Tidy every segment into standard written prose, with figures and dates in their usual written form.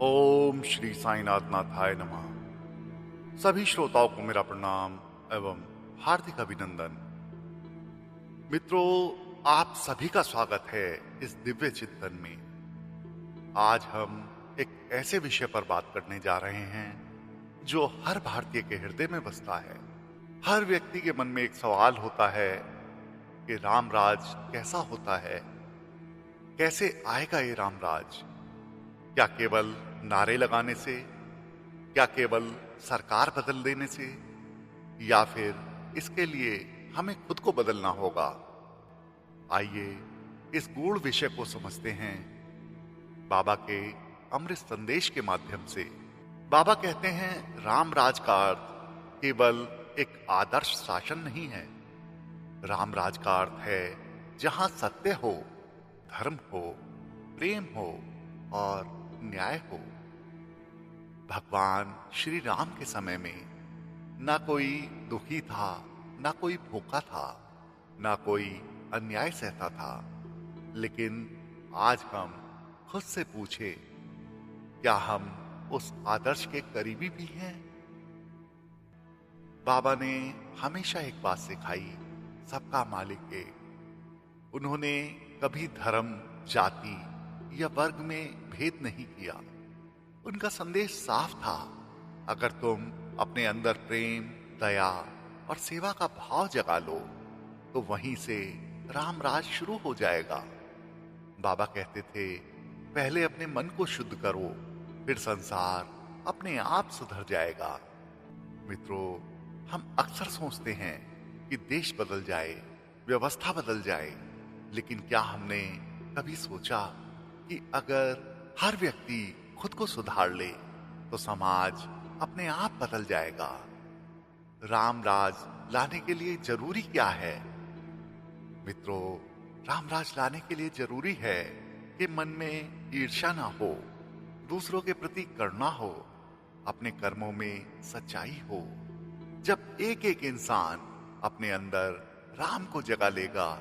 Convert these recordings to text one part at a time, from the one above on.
ओम श्री साईनाथ नाथाय नमः। सभी श्रोताओं को मेरा प्रणाम एवं हार्दिक अभिनंदन। मित्रों, आप सभी का स्वागत है इस दिव्य चिंतन में। आज हम एक ऐसे विषय पर बात करने जा रहे हैं जो हर भारतीय के हृदय में बसता है। हर व्यक्ति के मन में एक सवाल होता है कि राम राज कैसा होता है, कैसे आएगा ये राम राज? क्या केवल नारे लगाने से, क्या केवल सरकार बदल देने से, या फिर इसके लिए हमें खुद को बदलना होगा? आइए इस गूढ़ विषय को समझते हैं बाबा के अमृत संदेश के माध्यम से। बाबा कहते हैं राम राज का अर्थ केवल एक आदर्श शासन नहीं है। राम राज का अर्थ है जहां सत्य हो, धर्म हो, प्रेम हो और न्याय हो। भगवान श्री राम के समय में ना कोई दुखी था, ना कोई भूखा था, ना कोई अन्याय सहता था। लेकिन आज हम खुद से पूछे, क्या हम उस आदर्श के करीबी भी हैं? बाबा ने हमेशा एक बात सिखाई, सबका मालिक एक। उन्होंने कभी धर्म, जाति या वर्ग में भेद नहीं किया। उनका संदेश साफ था, अगर तुम अपने अंदर प्रेम, दया और सेवा का भाव जगा लो तो वहीं से राम राज शुरू हो जाएगा। बाबा कहते थे, पहले अपने मन को शुद्ध करो, फिर संसार अपने आप सुधर जाएगा। मित्रों, हम अक्सर सोचते हैं कि देश बदल जाए, व्यवस्था बदल जाए, लेकिन क्या हमने कभी सोचा कि अगर हर व्यक्ति खुद को सुधार ले तो समाज अपने आप बदल जाएगा। राम राज लाने के लिए जरूरी क्या है? मित्रों, राम राज लाने के लिए जरूरी है कि मन में ईर्ष्या ना हो, दूसरों के प्रति करुणा हो, अपने कर्मों में सच्चाई हो। जब एक एक इंसान अपने अंदर राम को जगा लेगा,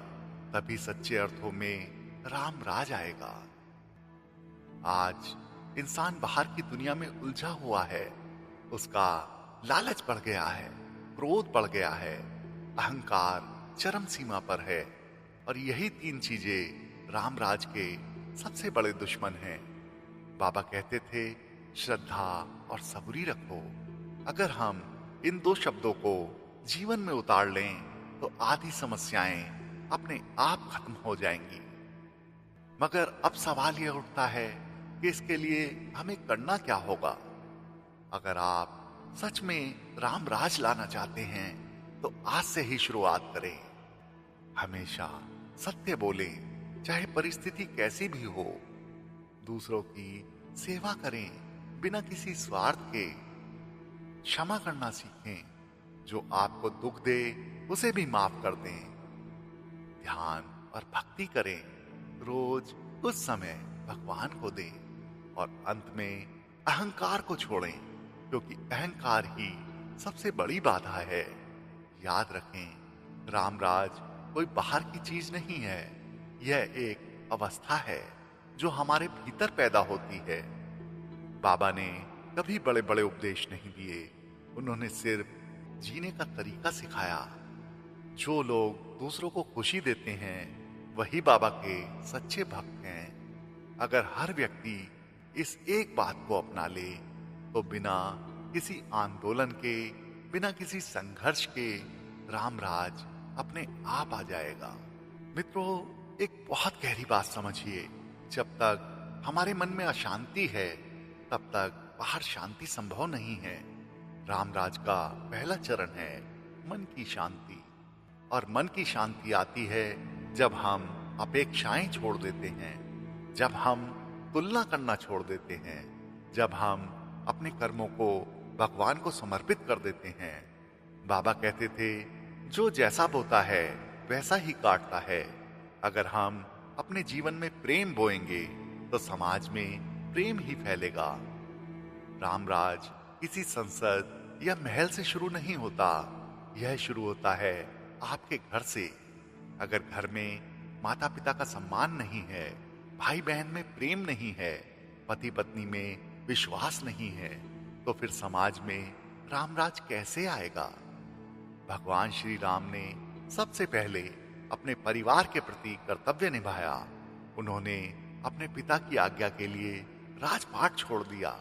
तभी सच्चे अर्थों में राम राज आएगा। आज इंसान बाहर की दुनिया में उलझा हुआ है। उसका लालच बढ़ गया है, क्रोध बढ़ गया है, अहंकार चरम सीमा पर है, और यही तीन चीजें राम राज के सबसे बड़े दुश्मन हैं। बाबा कहते थे, श्रद्धा और सबूरी रखो। अगर हम इन दो शब्दों को जीवन में उतार लें तो आधी समस्याएं अपने आप खत्म हो जाएंगी। मगर अब सवाल यह उठता है कि इसके लिए हमें करना क्या होगा? अगर आप सच में राम राज लाना चाहते हैं तो आज से ही शुरुआत करें। हमेशा सत्य बोलें, चाहे परिस्थिति कैसी भी हो। दूसरों की सेवा करें बिना किसी स्वार्थ के। क्षमा करना सीखें, जो आपको दुख दे उसे भी माफ कर दें। ध्यान और भक्ति करें, रोज कुछ समय भगवान को दें। और अंत में अहंकार को छोड़ें, क्योंकि अहंकार ही सबसे बड़ी बाधा है। याद रखें, राम राज कोई बाहर की चीज नहीं है, यह एक अवस्था है जो हमारे भीतर पैदा होती है। बाबा ने कभी बड़े बड़े उपदेश नहीं दिए, उन्होंने सिर्फ जीने का तरीका सिखाया। जो लोग दूसरों को खुशी देते हैं वही बाबा के सच्चे भक्त हैं। अगर हर व्यक्ति इस एक बात को अपना ले तो बिना किसी आंदोलन के, बिना किसी संघर्ष के राम राज अपने आप आ जाएगा। मित्रों, एक बहुत गहरी बात समझिए, जब तक हमारे मन में अशांति है तब तक बाहर शांति संभव नहीं है। राम राज का पहला चरण है मन की शांति, और मन की शांति आती है जब हम अपेक्षाएं छोड़ देते हैं, जब हम तुलना करना छोड़ देते हैं, जब हम अपने कर्मों को भगवान को समर्पित कर देते हैं। बाबा कहते थे, जो जैसा बोता है वैसा ही काटता है। अगर हम अपने जीवन में प्रेम बोएंगे तो समाज में प्रेम ही फैलेगा। राम राज किसी संसद या महल से शुरू नहीं होता, यह शुरू होता है आपके घर से। अगर घर में माता पिता का सम्मान नहीं है, भाई बहन में प्रेम नहीं है, पति पत्नी में विश्वास नहीं है तो फिर समाज में रामराज कैसे आएगा? भगवान श्री राम ने सबसे पहले अपने परिवार के प्रति कर्तव्य निभाया। उन्होंने अपने पिता की आज्ञा के लिए राजपाट छोड़ दिया।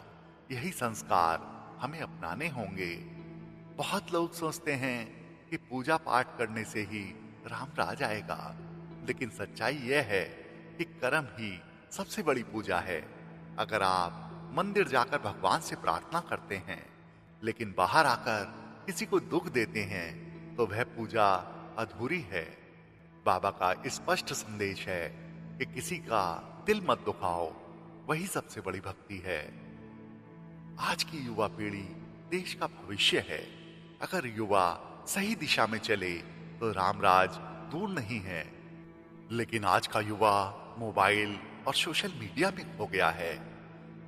यही संस्कार हमें अपनाने होंगे। बहुत लोग सोचते हैं कि पूजा पाठ करने से ही रामराज आएगा, लेकिन सच्चाई यह है कि कर्म ही सबसे बड़ी पूजा है। अगर आप मंदिर जाकर भगवान से प्रार्थना करते हैं लेकिन बाहर आकर किसी को दुख देते हैं तो वह पूजा अधूरी है। बाबा का स्पष्ट संदेश है कि किसी का दिल मत दुखाओ, वही सबसे बड़ी भक्ति है। आज की युवा पीढ़ी देश का भविष्य है। अगर युवा सही दिशा में चले तो रामराज दूर नहीं है। लेकिन आज का युवा मोबाइल और सोशल मीडिया में खो गया है,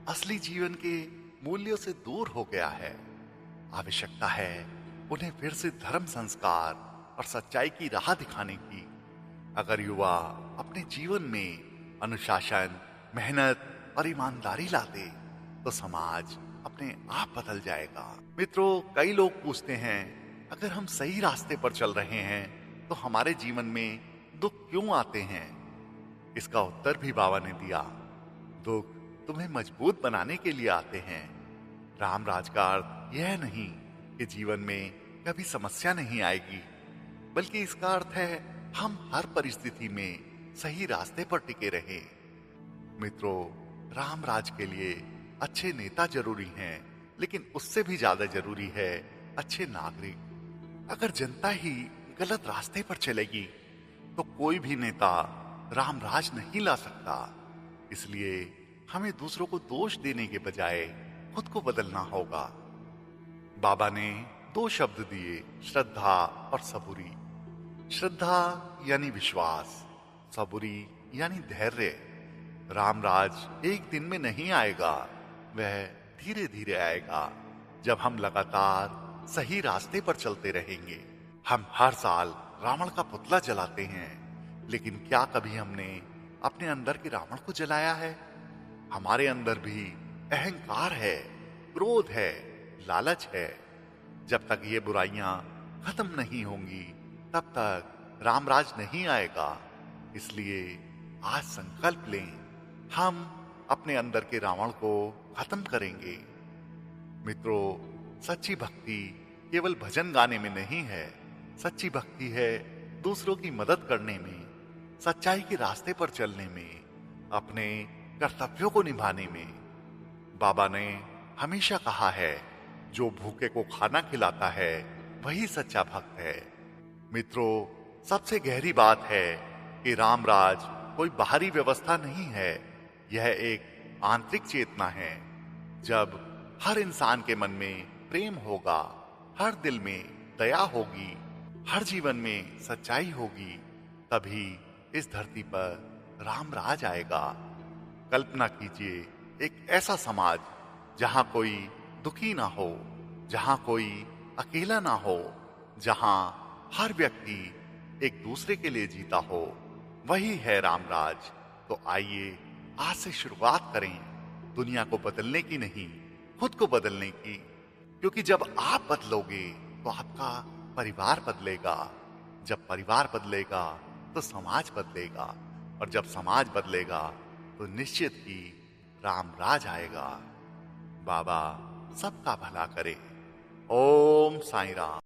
असली जीवन के मूल्यों से दूर हो गया है। आवश्यकता है उन्हें फिर से धर्म, संस्कार और सच्चाई की राह दिखाने की। अगर युवा अपने जीवन में अनुशासन, मेहनत और ईमानदारी लाते तो समाज अपने आप बदल जाएगा। मित्रों, कई लोग पूछते हैं अगर हम सही रास्ते पर चल रहे हैं तो हमारे जीवन में दुख क्यों आते हैं? इसका उत्तर भी बाबा ने दिया, दुख तुम्हें मजबूत बनाने के लिए आते हैं। रामराज का अर्थ यह नहीं कि जीवन में कभी समस्या नहीं आएगी, बल्कि इसका अर्थ है हम हर परिस्थिति में सही रास्ते पर टिके रहें। मित्रों, रामराज के लिए अच्छे नेता जरूरी हैं, लेकिन उससे भी ज्यादा जरूरी है अच्छे नागरिक। अगर जनता ही गलत रास्ते पर चलेगी तो कोई भी नेता रामराज नहीं ला सकता। इसलिए हमें दूसरों को दोष देने के बजाय खुद को बदलना होगा। बाबा ने 2 शब्द दिए, श्रद्धा और सबूरी। श्रद्धा यानी विश्वास, सबूरी यानी धैर्य। रामराज एक दिन में नहीं आएगा, वह धीरे धीरे आएगा जब हम लगातार सही रास्ते पर चलते रहेंगे। हम हर साल रावण का पुतला जलाते हैं, लेकिन क्या कभी हमने अपने अंदर के रावण को जलाया है? हमारे अंदर भी अहंकार है, क्रोध है, लालच है। जब तक ये बुराइयां खत्म नहीं होंगी तब तक रामराज नहीं आएगा। इसलिए आज संकल्प लें, हम अपने अंदर के रावण को खत्म करेंगे। मित्रों, सच्ची भक्ति केवल भजन गाने में नहीं है। सच्ची भक्ति है दूसरों की मदद करने में, सच्चाई के रास्ते पर चलने में, अपने कर्तव्यों को निभाने में। बाबा ने हमेशा कहा है, जो भूखे को खाना खिलाता है वही सच्चा भक्त है। मित्रों, सबसे गहरी बात है कि रामराज कोई बाहरी व्यवस्था नहीं है, यह एक आंतरिक चेतना है। जब हर इंसान के मन में प्रेम होगा, हर दिल में दया होगी, हर जीवन में सच्चाई होगी, तभी इस धरती पर रामराज आएगा। कल्पना कीजिए एक ऐसा समाज जहां कोई दुखी ना हो, जहां कोई अकेला ना हो, जहां हर व्यक्ति एक दूसरे के लिए जीता हो। वही है रामराज। तो आइए आज से शुरुआत करें, दुनिया को बदलने की नहीं, खुद को बदलने की। क्योंकि जब आप बदलोगे तो आपका परिवार बदलेगा, जब परिवार बदलेगा तो समाज बदलेगा, और जब समाज बदलेगा तो निश्चित ही रामराज आएगा। बाबा सबका भला करे। ओम साईं राम।